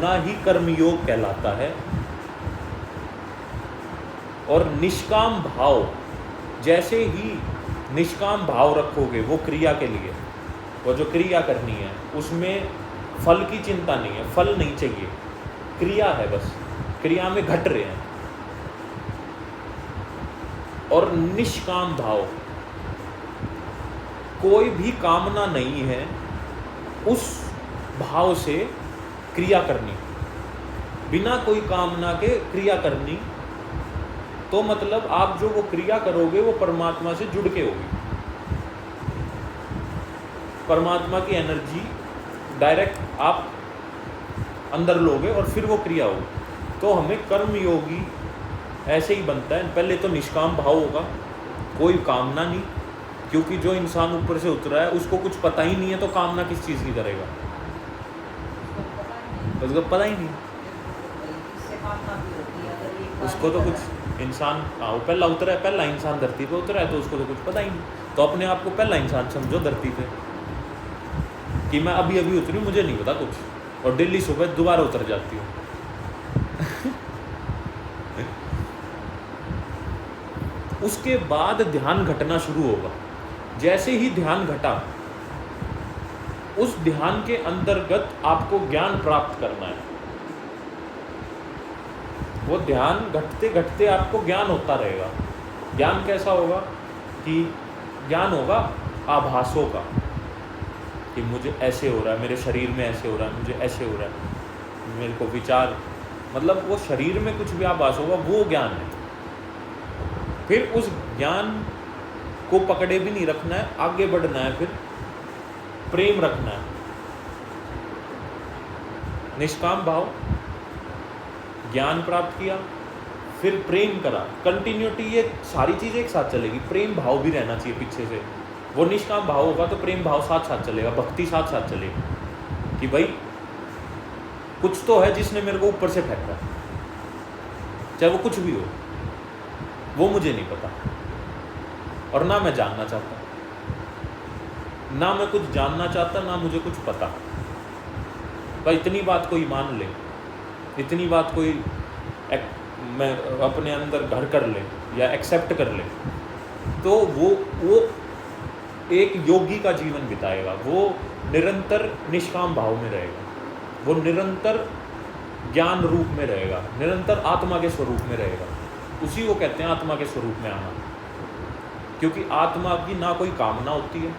ना ही कर्मयोग कहलाता है। और निष्काम भाव, जैसे ही निष्काम भाव रखोगे वो क्रिया के लिए, वो जो क्रिया करनी है उसमें फल की चिंता नहीं है, फल नहीं चाहिए, क्रिया है बस, क्रिया में घट रहे हैं। और निष्काम भाव, कोई भी कामना नहीं है उस भाव से क्रिया करनी, बिना कोई कामना के क्रिया करनी, तो मतलब आप जो वो क्रिया करोगे वो परमात्मा से जुड़ के होगी, परमात्मा की एनर्जी डायरेक्ट आप अंदर लोगे और फिर वो क्रिया होगी। तो हमें कर्म योगी ऐसे ही बनता है, पहले तो निष्काम भाव होगा, कोई कामना नहीं, क्योंकि जो इंसान ऊपर से उतरा है उसको कुछ पता ही नहीं है, तो कामना किस चीज़ की करेगा, उसको पता ही नहीं, उसको तो कुछ इंसान, हाँ वो पहला उतरा है, पहला इंसान धरती पे उतरा है, तो उसको तो कुछ पता ही नहीं। तो अपने आप को पहला इंसान समझो धरती पे, कि मैं अभी अभी उतरी, मुझे नहीं पता कुछ, और डेली सुबह दोबारा उतर जाती हूँ। उसके बाद ध्यान घटना शुरू होगा। जैसे ही ध्यान घटा, उस ध्यान के अंतर्गत आपको ज्ञान प्राप्त करना है। वो ध्यान घटते घटते आपको ज्ञान होता रहेगा। ज्ञान कैसा होगा कि ज्ञान होगा आभासों का, कि मुझे ऐसे हो रहा है, मेरे शरीर में ऐसे हो रहा है, मुझे ऐसे हो रहा है, मेरे को विचार, मतलब वो शरीर में कुछ भी आभास होगा, वो ज्ञान है। फिर उस ज्ञान को पकड़े भी नहीं रखना है, आगे बढ़ना है, फिर प्रेम रखना है, निष्काम भाव, ज्ञान प्राप्त किया, फिर प्रेम करा, कंटिन्यूटी, ये सारी चीज़ें एक साथ चलेगी। प्रेम भाव भी रहना चाहिए पीछे से, वो निष्काम भाव होगा तो प्रेम भाव साथ साथ चलेगा, भक्ति साथ साथ चलेगी, कि भाई कुछ तो है जिसने मेरे को ऊपर से फेंका, चाहे वो कुछ भी हो, वो मुझे नहीं पता, और ना मैं जानना चाहता, ना मैं कुछ जानना चाहता, ना मुझे कुछ पता। भाई इतनी बात कोई मान ले, इतनी बात कोई मैं अपने अंदर घर कर ले या एक्सेप्ट कर ले, तो वो एक योगी का जीवन बिताएगा, वो निरंतर निष्काम भाव में रहेगा, वो निरंतर ज्ञान रूप में रहेगा, निरंतर आत्मा के स्वरूप में रहेगा। उसी को कहते हैं आत्मा के स्वरूप में आना, क्योंकि आत्मा की ना कोई कामना होती है,